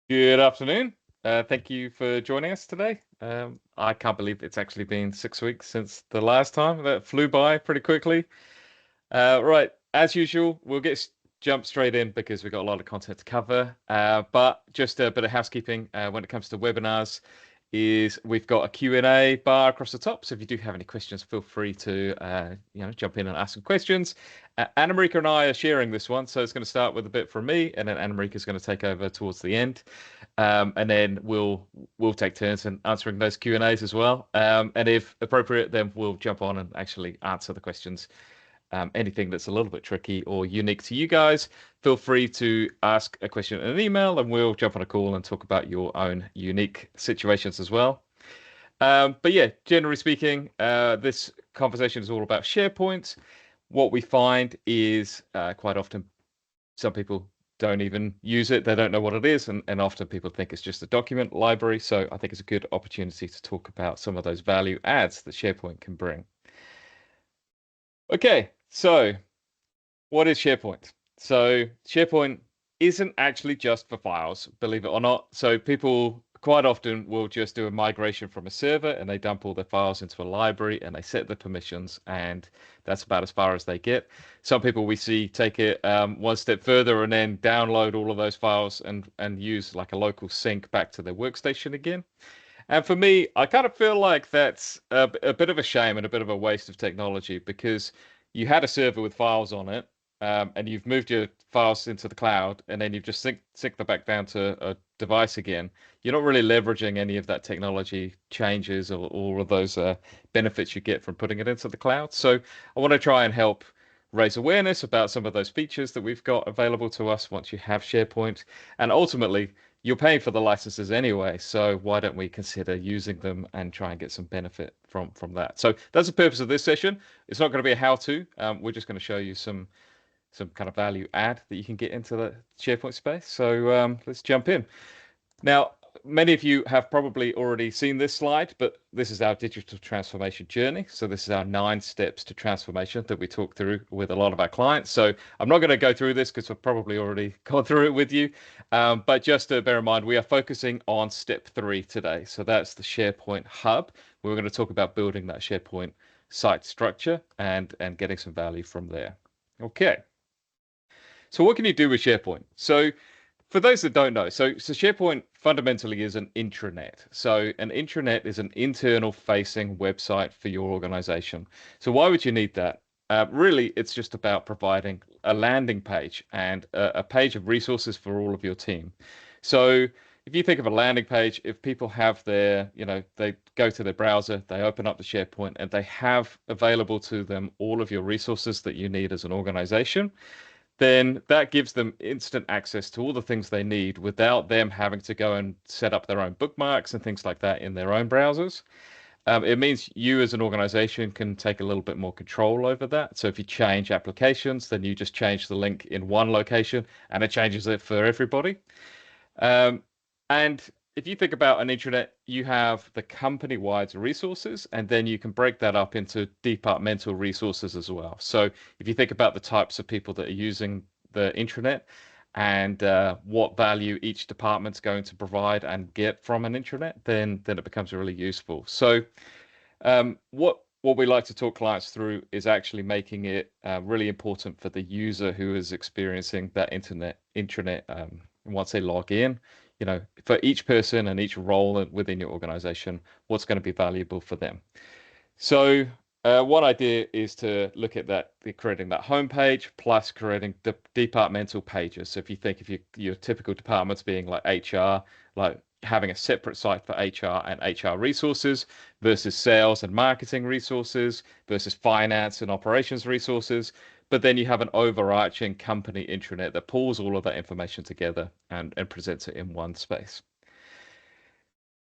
Good afternoon. Thank you for joining us today. I can't believe it's actually been 6 weeks since the last time. That flew by pretty quickly. Right, as usual, we'll jump straight in because we've got a lot of content to cover. But just a bit of housekeeping when it comes to webinars is we've got a Q&A bar across the top. So if you do have any questions, feel free to jump in and ask some questions. Anna Marika and I are sharing this one, so it's going to start with a bit from me, and then Anna Marika is going to take over towards the end, and then we'll take turns in answering those Q&As as well. And if appropriate, then we'll jump on and actually answer the questions. Anything that's a little bit tricky or unique to you guys, feel free to ask a question in an email and we'll jump on a call and talk about your own unique situations as well. But yeah, generally speaking, this conversation is all about SharePoint. What we find is quite often some people don't even use it. They don't know what it is. And often people think it's just a document library. So I think it's a good opportunity to talk about some of those value adds that SharePoint can bring. Okay, so what is SharePoint? So SharePoint isn't actually just for files, believe it or not. So people quite often will just do a migration from a server and they dump all their files into a library and they set the permissions, and that's about as far as they get. Some people we see take it one step further and then download all of those files and use like a local sync back to their workstation again. And for me, I kind of feel like that's a bit of a shame and a bit of a waste of technology because you had a server with files on it, and you've moved your files into the cloud, and then you've just sync them back down to a device again. You're not really leveraging any of that technology changes or all of those benefits you get from putting it into the cloud. So I want to try and help raise awareness about some of those features that we've got available to us once you have SharePoint, and ultimately you're paying for the licenses anyway, so why don't we consider using them and try and get some benefit from that? So that's the purpose of this session. It's not going to be a how-to. We're just going to show you some kind of value add that you can get into the SharePoint space. So let's jump in. Now, many of you have probably already seen this slide, but this is our digital transformation journey. So this is our 9 steps to transformation that we talk through with a lot of our clients. So I'm not going to go through this because we've probably already gone through it with you. But just to bear in mind, we are focusing on step 3 today. So that's the SharePoint hub. We're going to talk about building that SharePoint site structure and getting some value from there. Okay. So what can you do with SharePoint? So for those that don't know, so SharePoint fundamentally is an intranet. So an intranet is an internal facing website for your organization. So why would you need that? Really, it's just about providing a landing page and a page of resources for all of your team. So if you think of a landing page, if people have they go to their browser, they open up the SharePoint, and they have available to them all of your resources that you need as an organization, then that gives them instant access to all the things they need without them having to go and set up their own bookmarks and things like that in their own browsers. It means you as an organization can take a little bit more control over that. So if you change applications, then you just change the link in one location and it changes it for everybody. Um, and if you think about an intranet, you have the company-wide resources, and then you can break that up into departmental resources as well. So if you think about the types of people that are using the intranet and what value each department's going to provide and get from an intranet, then it becomes really useful. So what we like to talk clients through is actually making it really important for the user who is experiencing that intranet once they log in. For each person and each role within your organization, what's going to be valuable for them. So one idea is to look at that, creating that homepage plus creating departmental pages. So if you think of your typical departments being like HR, like having a separate site for HR and HR resources versus sales and marketing resources versus finance and operations resources. But then you have an overarching company intranet that pulls all of that information together and presents it in one space.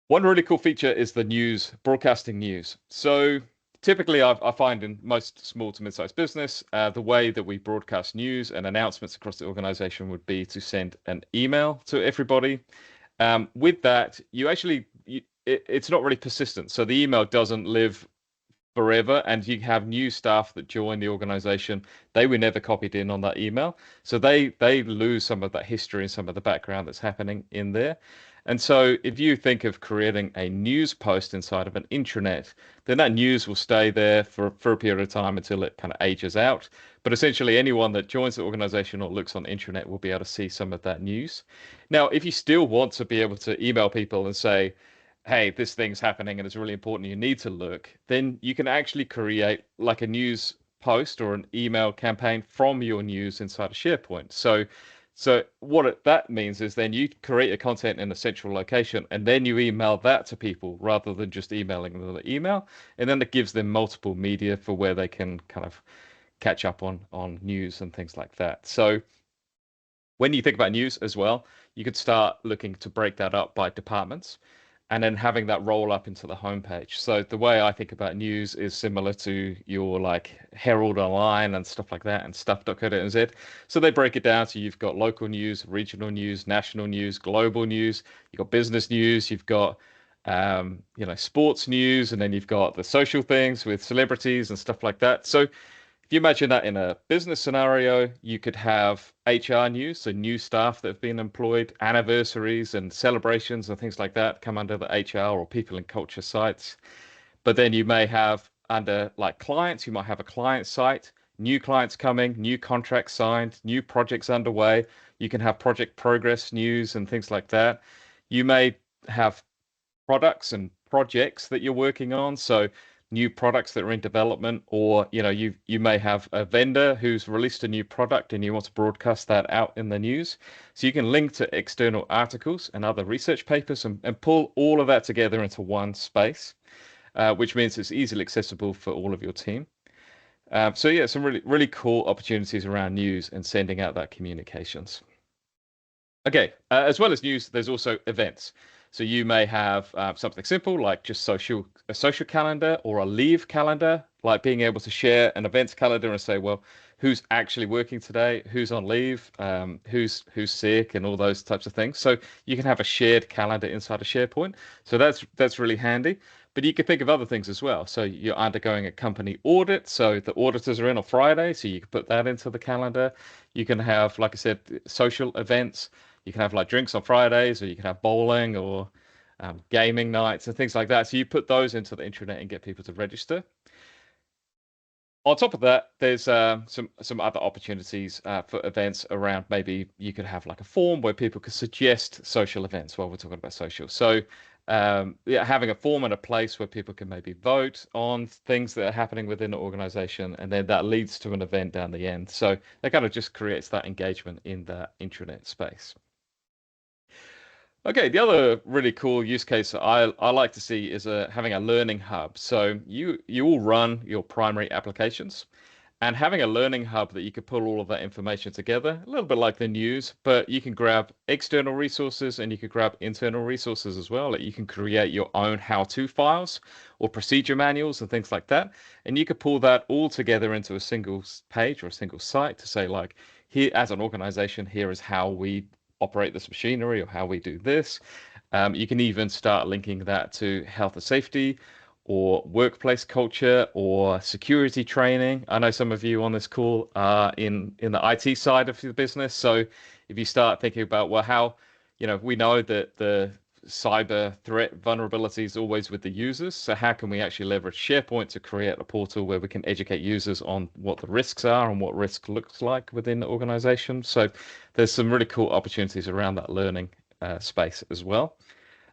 One really cool feature is the news, broadcasting news. So typically, I find in most small to mid-sized business, the way that we broadcast news and announcements across the organization would be to send an email to everybody. With that, it's not really persistent. So the email doesn't live forever, and you have new staff that join the organization. They were never copied in on that email, so they lose some of that history and some of the background that's happening in there. And so if you think of creating a news post inside of an intranet, then that news will stay there for a period of time until it kind of ages out. But essentially anyone that joins the organization or looks on the intranet will be able to see some of that news. Now, if you still want to be able to email people and say, hey, this thing's happening and it's really important, you need to look, then you can actually create like a news post or an email campaign from your news inside of SharePoint. So what that means is then you create your content in a central location and then you email that to people rather than just emailing them the email. And then it gives them multiple media for where they can kind of catch up on news and things like that. So when you think about news as well, you could start looking to break that up by departments and then having that roll up into the homepage. So the way I think about news is similar to your like Herald Online and stuff like that and stuff.co.nz. So they break it down. So you've got local news, regional news, national news, global news, you've got business news, you've got sports news, and then you've got the social things with celebrities and stuff like that. So if you imagine that in a business scenario, you could have HR news, so new staff that have been employed, anniversaries and celebrations and things like that come under the HR or people and culture sites. But then you may have under like clients, you might have a client site, new clients coming, new contracts signed, new projects underway. You can have project progress news and things like that. You may have products and projects that you're working on. So new products that are in development, or you may have a vendor who's released a new product and you want to broadcast that out in the news. So you can link to external articles and other research papers and pull all of that together into one space, which means it's easily accessible for all of your team. So yeah, some really, really cool opportunities around news and sending out that communications. Okay, as well as news, there's also events. So you may have something simple like just a social calendar or a leave calendar, like being able to share an events calendar and say, well, who's actually working today, who's on leave, who's sick, and all those types of things. So you can have a shared calendar inside of SharePoint. So that's really handy. But you can think of other things as well. So you're undergoing a company audit, so the auditors are in on Friday, so you can put that into the calendar. You can have, like I said, social events. You can have like drinks on Fridays, or you can have bowling or gaming nights and things like that. So you put those into the intranet and get people to register. On top of that, there's some other opportunities for events around. Maybe you could have like a form where people could suggest social events while we're talking about social. So yeah, having a form and a place where people can maybe vote on things that are happening within the organization, and then that leads to an event down the end. So that kind of just creates that engagement in the intranet space. Okay, the other really cool use case that I like to see is having a learning hub. So you all run your primary applications, and having a learning hub that you could pull all of that information together, a little bit like the news, but you can grab external resources and you can grab internal resources as well. Like you can create your own how-to files or procedure manuals and things like that, and you could pull that all together into a single page or a single site to say like, here as an organization, here is how we operate this machinery or how we do this. You can even start linking that to health and safety or workplace culture or security training. I know some of you on this call are in the IT side of the business. So if you start thinking about, well, how, we know that the cyber threat vulnerability is always with the users. So how can we actually leverage SharePoint to create a portal where we can educate users on what the risks are and what risk looks like within the organization? So there's some really cool opportunities around that learning space as well.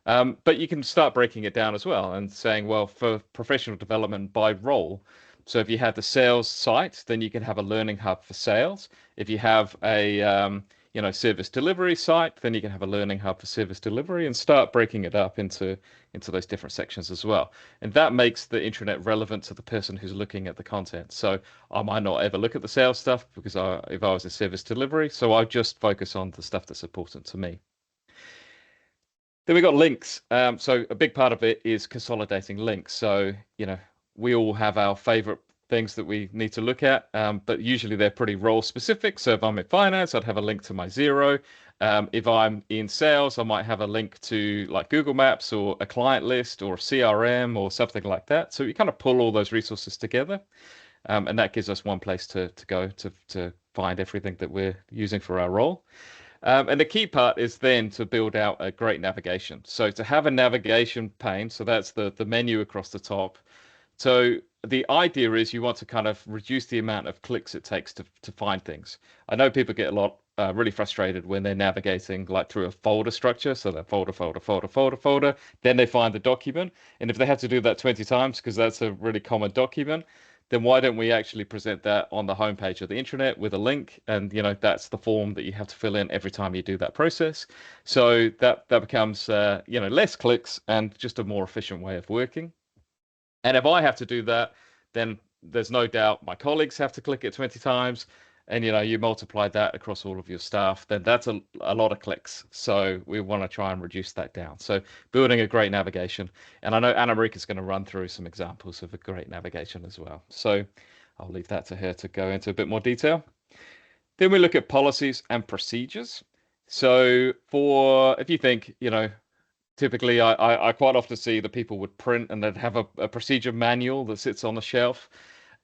But you can start breaking it down as well and saying, well, for professional development by role. So if you have the sales site, then you can have a learning hub for sales. If you have a service delivery site, then you can have a learning hub for service delivery and start breaking it up into those different sections as well. And that makes the intranet relevant to the person who's looking at the content. So I might not ever look at the sales stuff because if I was in service delivery, so I just focus on the stuff that's important to me. Then we got links. So a big part of it is consolidating links. So, we all have our favorite things that we need to look at, but usually they're pretty role specific. So if I'm in finance, I'd have a link to my Zero. If I'm in sales, I might have a link to like Google Maps or a client list or a CRM or something like that. So you kind of pull all those resources together, and that gives us one place to go to find everything that we're using for our role. And the key part is then to build out a great navigation. So to have a navigation pane, so that's the menu across the top. So the idea is you want to kind of reduce the amount of clicks it takes to find things. I know people get a lot really frustrated when they're navigating like through a folder structure. So that folder, folder, folder, folder, folder. Then they find the document. And if they have to do that 20 times, because that's a really common document, then why don't we actually present that on the homepage of the intranet with a link? And that's the form that you have to fill in every time you do that process. So that becomes less clicks and just a more efficient way of working. And if I have to do that, then there's no doubt my colleagues have to click it 20 times. And you multiply that across all of your staff, then that's a lot of clicks. So we want to try and reduce that down. So building a great navigation. And I know Anna Marika is going to run through some examples of a great navigation as well. So I'll leave that to her to go into a bit more detail. Then we look at policies and procedures. So if you think, typically I quite often see that people would print and they'd have a procedure manual that sits on the shelf.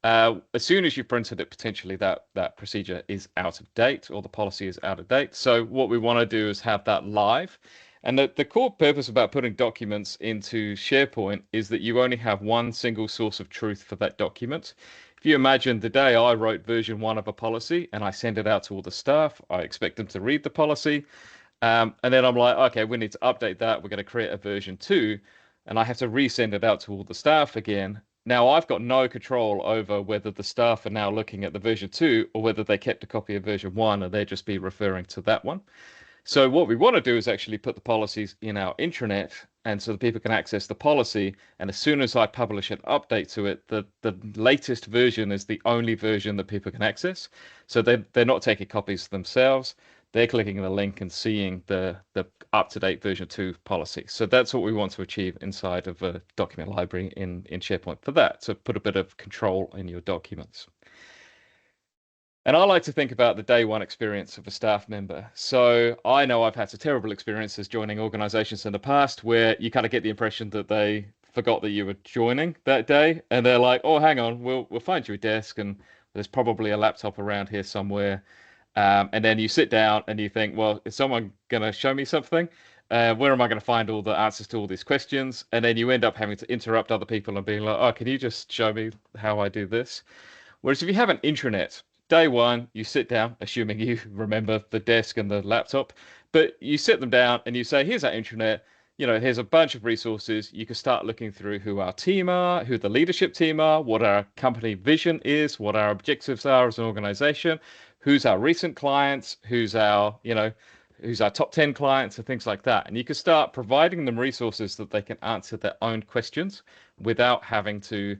As soon as you printed it, potentially that procedure is out of date or the policy is out of date. So what we want to do is have that live. And the core purpose about putting documents into SharePoint is that you only have one single source of truth for that document. If you imagine the day I wrote version 1 of a policy and I send it out to all the staff, I expect them to read the policy. And then I'm like, okay, we need to update that. We're going to create a version 2, and I have to resend it out to all the staff again. Now I've got no control over whether the staff are now looking at the version 2 or whether they kept a copy of version 1 and they just be referring to that one. So what we want to do is actually put the policies in our intranet, and so that people can access the policy. And as soon as I publish an update to it, the latest version is the only version that people can access. So they're not taking copies themselves. They're clicking the link and seeing the up-to-date version 2 policy. So that's what we want to achieve inside of a document library in SharePoint for that, to put a bit of control in your documents. And I like to think about the day one experience of a staff member. So I know I've had some terrible experiences joining organizations in the past where you kind of get the impression that they forgot that you were joining that day. And they're like, oh, hang on, we'll find you a desk and there's probably a laptop around here somewhere. And then you sit down and you think, well, is someone going to show me something? Where am I going to find all the answers to all these questions? And then you end up having to interrupt other people and being like, oh, can you just show me how I do this? Whereas if you have an intranet, day one, you sit down, assuming you remember the desk and the laptop, but you sit them down and you say, here's our intranet. Here's a bunch of resources. You can start looking through who our team are, who the leadership team are, what our company vision is, what our objectives are as an organization, who's our recent clients, who's our top 10 clients and things like that. And you can start providing them resources that they can answer their own questions without having to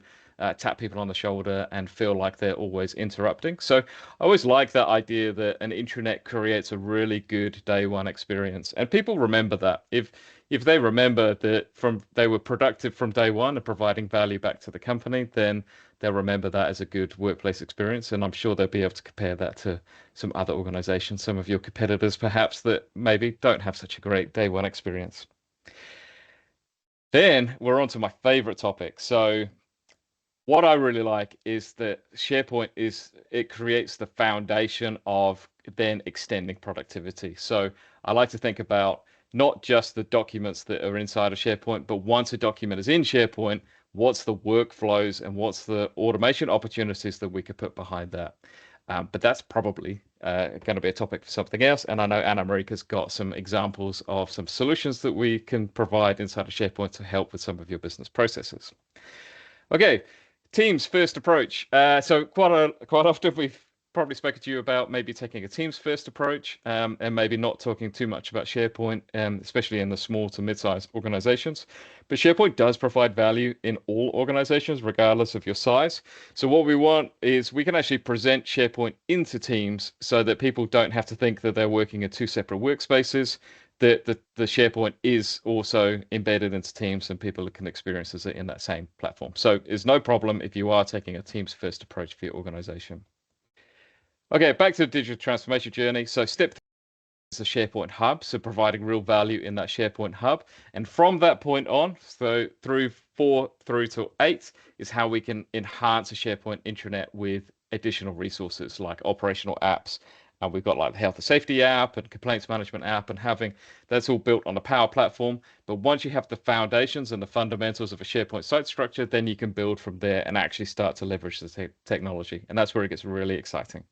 tap people on the shoulder and feel like they're always interrupting. So I always like that idea that an intranet creates a really good day one experience. And people remember that. If they remember that they were productive from day one and providing value back to the company, then they'll remember that as a good workplace experience. And I'm sure they'll be able to compare that to some other organizations, some of your competitors perhaps, that maybe don't have such a great day one experience. Then we're on to my favorite topic. So what I really like is that SharePoint it creates the foundation of then extending productivity. So I like to think about not just the documents that are inside of SharePoint, but once a document is in SharePoint, what's the workflows and what's the automation opportunities that we could put behind that. But that's probably going to be a topic for something else. And I know Anna Marika's got some examples of some solutions that we can provide inside of SharePoint to help with some of your business processes. Okay. Teams first approach. So quite often we've probably spoken to you about maybe taking a teams first approach, and maybe not talking too much about SharePoint, especially in the small to mid-sized organizations. But SharePoint does provide value in all organizations, regardless of your size. So what we want is we can actually present SharePoint into teams so that people don't have to think that they're working in two separate workspaces. The SharePoint is also embedded into Teams and people can experience it in that same platform. So it's no problem if you are taking a Teams first approach for your organization. Okay, back to the digital transformation journey. So step the SharePoint hub, so providing real value in that SharePoint hub. And from that point on, so through 4 through to 8 is how we can enhance a SharePoint intranet with additional resources like operational apps. And we've got like the health and safety app and complaints management app, and having that's all built on a Power Platform. But once you have the foundations and the fundamentals of a SharePoint site structure, then you can build from there and actually start to leverage the technology. And that's where it gets really exciting.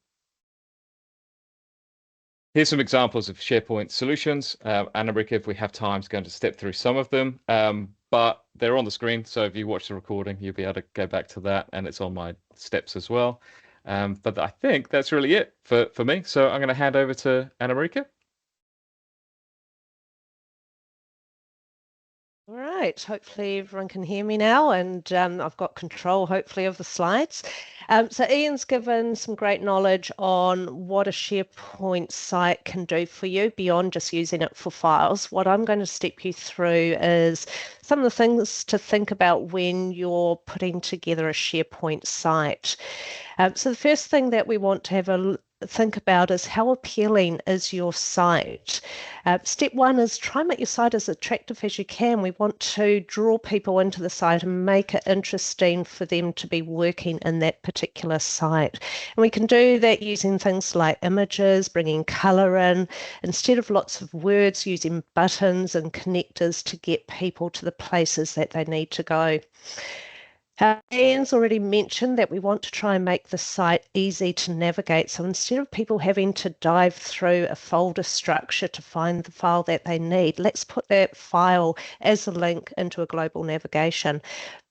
Here's some examples of SharePoint solutions. Anna-Marika, if we have time, is going to step through some of them, but they're on the screen. So if you watch the recording, you'll be able to go back to that, and it's on my steps as well. But I think that's really it for me. So I'm going to hand over to Anna-Marika. All right, hopefully everyone can hear me now, and I've got control, hopefully, of the slides. So Ian's given some great knowledge on what a SharePoint site can do for you beyond just using it for files. What I'm going to step you through is some of the things to think about when you're putting together a SharePoint site. So the first thing that we want to have a think about is how appealing is your site. Step one is try and make your site as attractive as you can. We want to draw people into the site and make it interesting for them to be working in that particular site. And we can do that using things like images, bringing color in, instead of lots of words, using buttons and connectors to get people to the places that they need to go. Ian's already mentioned that we want to try and make the site easy to navigate. So instead of people having to dive through a folder structure to find the file that they need, let's put that file as a link into a global navigation.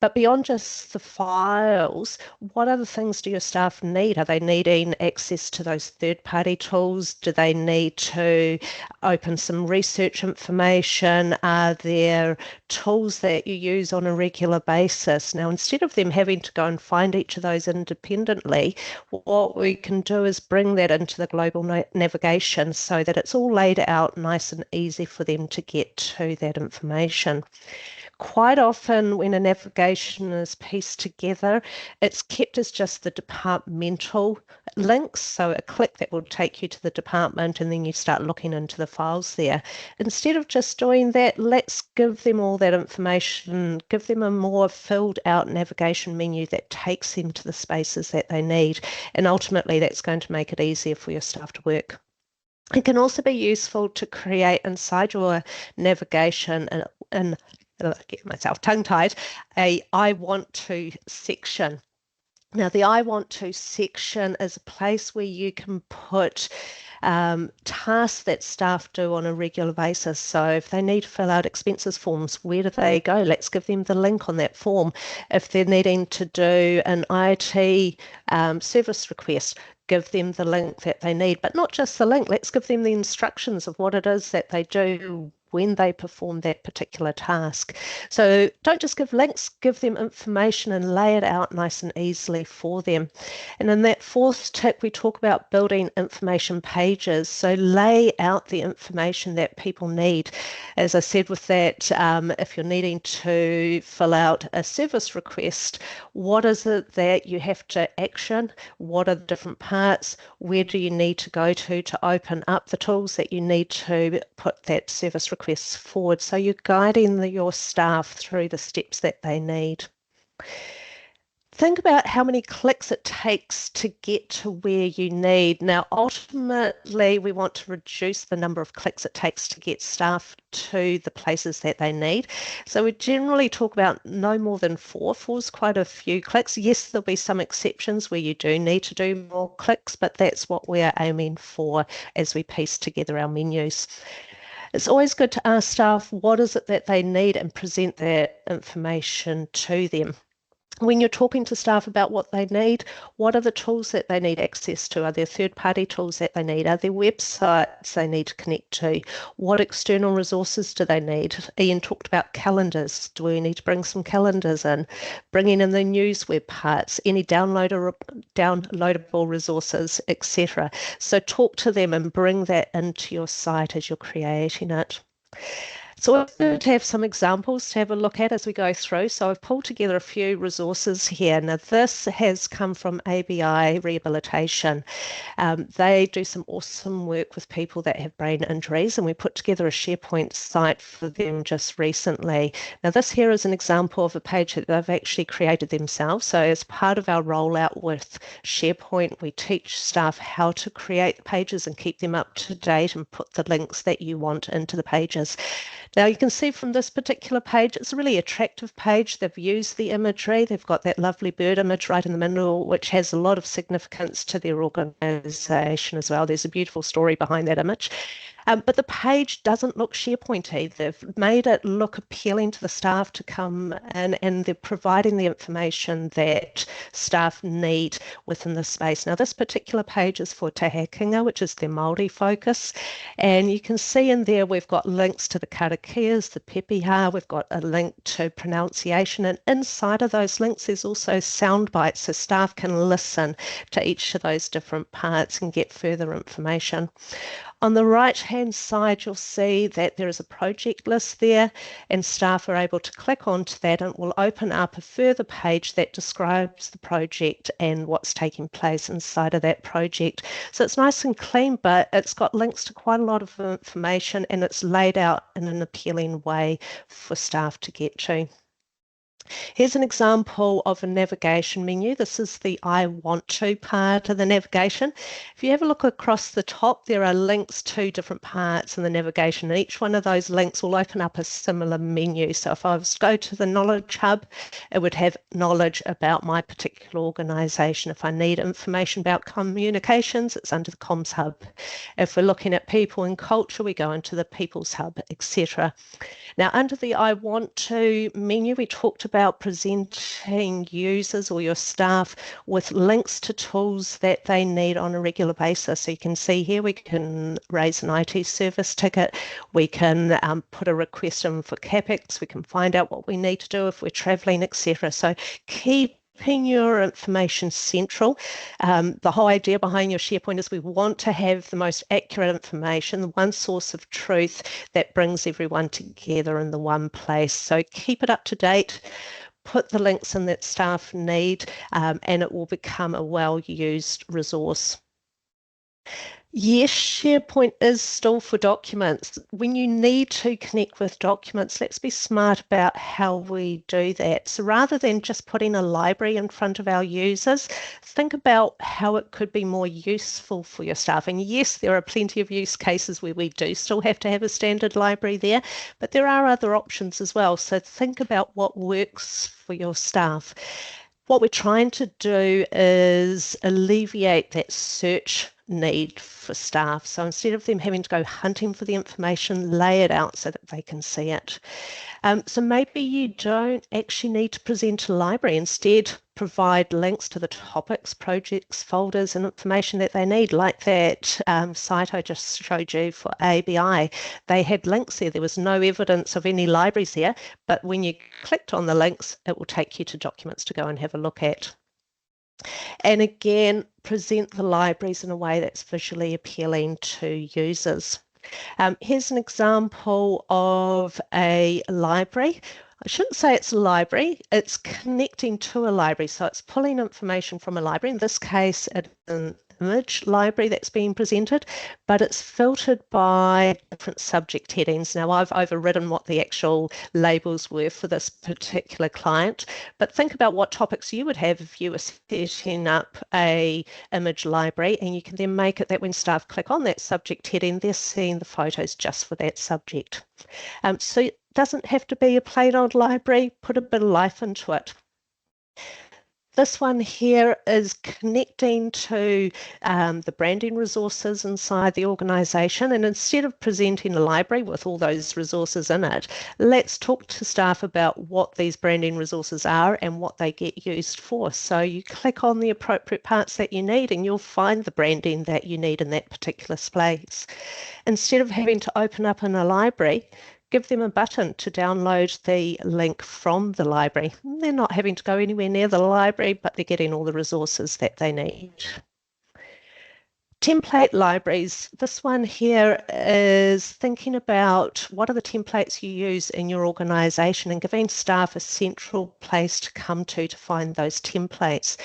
But beyond just the files, what other things do your staff need? Are they needing access to those third-party tools? Do they need to open some research information? Are there tools that you use on a regular basis? Now, instead of them having to go and find each of those independently, what we can do is bring that into the global navigation so that it's all laid out nice and easy for them to get to that information. Quite often when a navigation is pieced together, it's kept as just the departmental links. So a click that will take you to the department and then you start looking into the files there. Instead of just doing that, let's give them all that information, give them a more filled out navigation menu that takes them to the spaces that they need. And ultimately that's going to make it easier for your staff to work. It can also be useful to create inside your navigation and get myself tongue-tied, a I want to section. Now, the I want to section is a place where you can put tasks that staff do on a regular basis. So if they need to fill out expenses forms, where do they go? Let's give them the link on that form. If they're needing to do an IT service request, give them the link that they need, but not just the link. Let's give them the instructions of what it is that they do when they perform that particular task. So don't just give links, give them information and lay it out nice and easily for them. And in that fourth tip, we talk about building information pages. So lay out the information that people need. As I said with that, if you're needing to fill out a service request, what is it that you have to action? What are the different parts? Where do you need to go to open up the tools that you need to put that service request forward? So you're guiding your staff through the steps that they need. Think about how many clicks it takes to get to where you need. Now, ultimately, we want to reduce the number of clicks it takes to get staff to the places that they need. So we generally talk about no more than 4. 4 is quite a few clicks. Yes, there'll be some exceptions where you do need to do more clicks, but that's what we're aiming for as we piece together our menus. It's always good to ask staff what is it that they need and present that information to them. When you're talking to staff about what they need, what are the tools that they need access to? Are there third-party tools that they need? Are there websites they need to connect to? What external resources do they need? Ian talked about calendars. Do we need to bring some calendars in? Bringing in the news web parts, any downloadable resources, etc. So talk to them and bring that into your site as you're creating it. So always good to have some examples to have a look at as we go through. So I've pulled together a few resources here. Now this has come from ABI Rehabilitation. They do some awesome work with people that have brain injuries, and we put together a SharePoint site for them just recently. Now this here is an example of a page that they've actually created themselves. So as part of our rollout with SharePoint, we teach staff how to create pages and keep them up to date and put the links that you want into the pages. Now you can see from this particular page, it's a really attractive page. They've used the imagery. They've got that lovely bird image right in the middle, which has a lot of significance to their organization as well. There's a beautiful story behind that image. But the page doesn't look SharePointy. They've made it look appealing to the staff to come in, and they're providing the information that staff need within the space. Now, this particular page is for Te Hekinga, which is their Māori focus. And you can see in there we've got links to the karakias, the pepeha, we've got a link to pronunciation. And inside of those links, there's also sound bites, so staff can listen to each of those different parts and get further information. On the right-hand side, you'll see that there is a project list there, and staff are able to click onto that, and it will open up a further page that describes the project and what's taking place inside of that project. So it's nice and clean, but it's got links to quite a lot of information, and it's laid out in an appealing way for staff to get to. Here's an example of a navigation menu. This is the I want to part of the navigation. If you have a look across the top, there are links to different parts in the navigation. And each one of those links will open up a similar menu. So if I was to go to the Knowledge Hub, it would have knowledge about my particular organisation. If I need information about communications, it's under the Comms Hub. If we're looking at people and culture, we go into the People's Hub, etc. Now, under the I want to menu, we talked about presenting users or your staff with links to tools that they need on a regular basis. So you can see here we can raise an IT service ticket, we can put a request in for CapEx, we can find out what we need to do if we're traveling, etc. So keeping your information central. The whole idea behind your SharePoint is we want to have the most accurate information, the one source of truth that brings everyone together in the one place. So keep it up to date, put the links in that staff need, and it will become a well-used resource. Yes, SharePoint is still for documents. When you need to connect with documents, let's be smart about how we do that. So rather than just putting a library in front of our users, think about how it could be more useful for your staff. And yes, there are plenty of use cases where we do still have to have a standard library there, but there are other options as well. So think about what works for your staff. What we're trying to do is alleviate that search need for staff. So instead of them having to go hunting for the information, lay it out so that they can see it. So maybe you don't actually need to present a library. Instead, provide links to the topics, projects, folders, and information that they need, like that site I just showed you for ABI. They had links there. There was no evidence of any libraries there, but when you clicked on the links, it will take you to documents to go and have a look at. And again, present the libraries in a way that's visually appealing to users. Here's an example of a library. I shouldn't say it's a library, it's connecting to a library. So it's pulling information from a library. In this case, it's an image library that's being presented, but it's filtered by different subject headings. Now, I've overridden what the actual labels were for this particular client, but think about what topics you would have if you were setting up a image library, and you can then make it that when staff click on that subject heading, they're seeing the photos just for that subject. So it doesn't have to be a plain old library, put a bit of life into it. This one here is connecting to the branding resources inside the organisation, and instead of presenting a library with all those resources in it, let's talk to staff about what these branding resources are and what they get used for. So you click on the appropriate parts that you need and you'll find the branding that you need in that particular space. Instead of having to open up in a library, give them a button to download the link from the library. They're not having to go anywhere near the library, but they're getting all the resources that they need. Template libraries. This one here is thinking about what are the templates you use in your organisation and giving staff a central place to come to find those templates.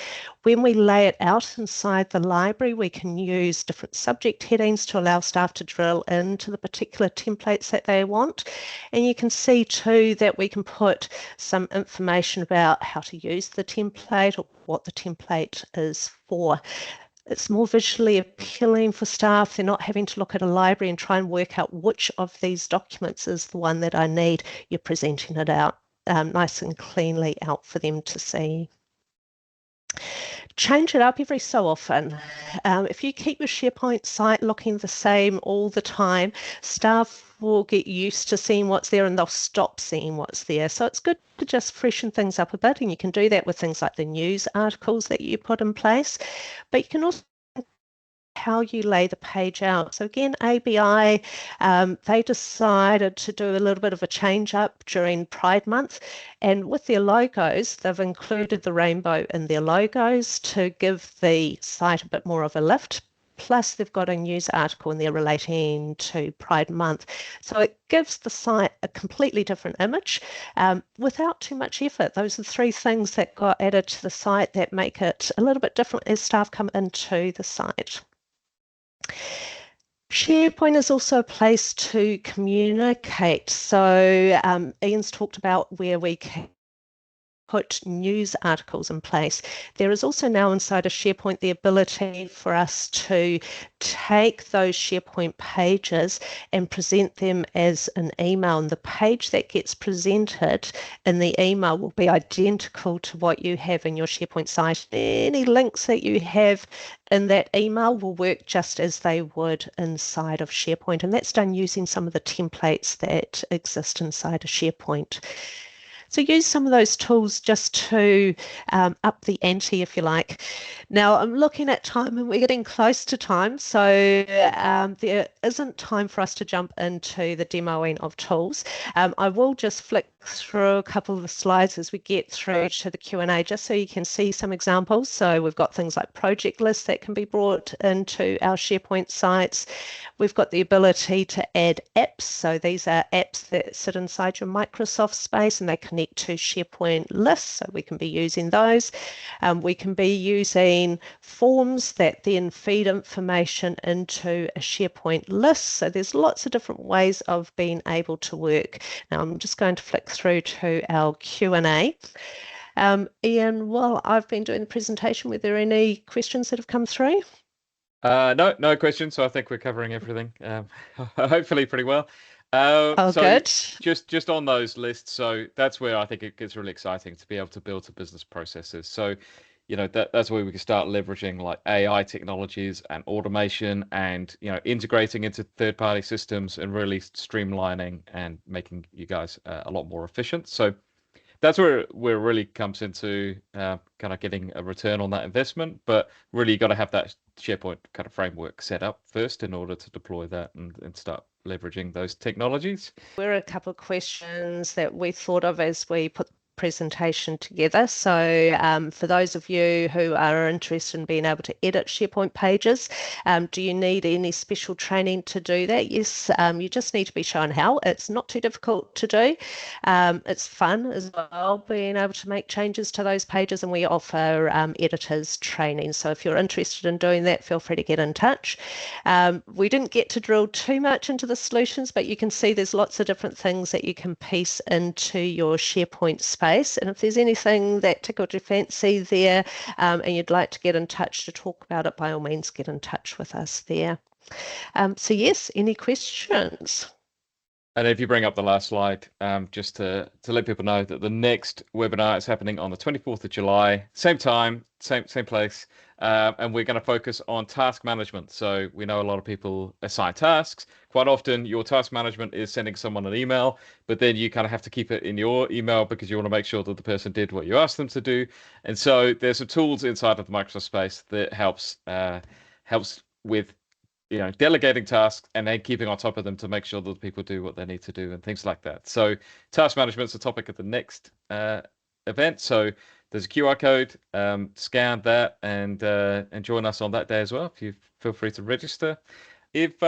When we lay it out inside the library, we can use different subject headings to allow staff to drill into the particular templates that they want. And you can see too that we can put some information about how to use the template or what the template is for. It's more visually appealing for staff. They're not having to look at a library and try and work out which of these documents is the one that I need. You're presenting it out nice and cleanly out for them to see. Change it up every so often. If you keep your SharePoint site looking the same all the time, staff will get used to seeing what's there and they'll stop seeing what's there. So it's good to just freshen things up a bit, and you can do that with things like the news articles that you put in place, but you can also how you lay the page out. So again, ABI, they decided to do a little bit of a change up during Pride Month, and with their logos, they've included the rainbow in their logos to give the site a bit more of a lift. Plus, they've got a news article in there relating to Pride Month. So it gives the site a completely different image without too much effort. Those are three things that got added to the site that make it a little bit different as staff come into the site. SharePoint is also a place to communicate. So Ian's talked about where we can put news articles in place. There is also now inside of SharePoint the ability for us to take those SharePoint pages and present them as an email. And the page that gets presented in the email will be identical to what you have in your SharePoint site. Any links that you have in that email will work just as they would inside of SharePoint. And that's done using some of the templates that exist inside of SharePoint. So use some of those tools just to up the ante, if you like. Now, I'm looking at time and we're getting close to time, so there isn't time for us to jump into the demoing of tools. I will just flick through a couple of the slides as we get through to the Q&A, just so you can see some examples. So we've got things like project lists that can be brought into our SharePoint sites. We've got the ability to add apps. So these are apps that sit inside your Microsoft space and they connect to SharePoint lists. So we can be using those. We can be using forms that then feed information into a SharePoint list. So there's lots of different ways of being able to work. Now I'm just going to flick through to our Q&A. Ian, while I've been doing the presentation, were there any questions that have come through? No questions. So I think we're covering everything, hopefully pretty well. So good. Just on those lists, so that's where I think it gets really exciting to be able to build some business processes. So, that's where we can start leveraging like AI technologies and automation, and integrating into third-party systems and really streamlining and making you guys a lot more efficient. So that's where it really comes into kind of getting a return on that investment. But really, you got to have that SharePoint kind of framework set up first in order to deploy that and start leveraging those technologies. There are a couple of questions that we thought of as we put the presentation together. So for those of you who are interested in being able to edit SharePoint pages, do you need any special training to do that? Yes, you just need to be shown how. It's not too difficult to do. It's fun as well, being able to make changes to those pages, and we offer editors training. So if you're interested in doing that, feel free to get in touch. We didn't get to drill too much into the solutions, but you can see there's lots of different things that you can piece into your SharePoint space. And if there's anything that tickled your fancy there and you'd like to get in touch to talk about it, by all means, get in touch with us there. So yes, any questions? And if you bring up the last slide, just to let people know that the next webinar is happening on the 24th of July, same time, same place, and we're going to focus on task management. So we know a lot of people assign tasks. Quite often, your task management is sending someone an email, but then you kind of have to keep it in your email because you want to make sure that the person did what you asked them to do. And so there's some tools inside of the Microsoft space that helps with delegating tasks and then keeping on top of them to make sure that people do what they need to do and things like that. So task management is the topic of the next event. So there's a QR code. Scan that and join us on that day as well. If you feel free to register. If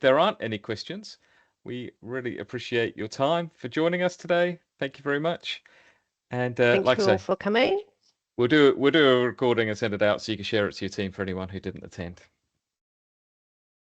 there aren't any questions, we really appreciate your time for joining us today. Thank you very much. And Thank like I you all say, for coming. we'll do a recording and send it out so you can share it to your team for anyone who didn't attend.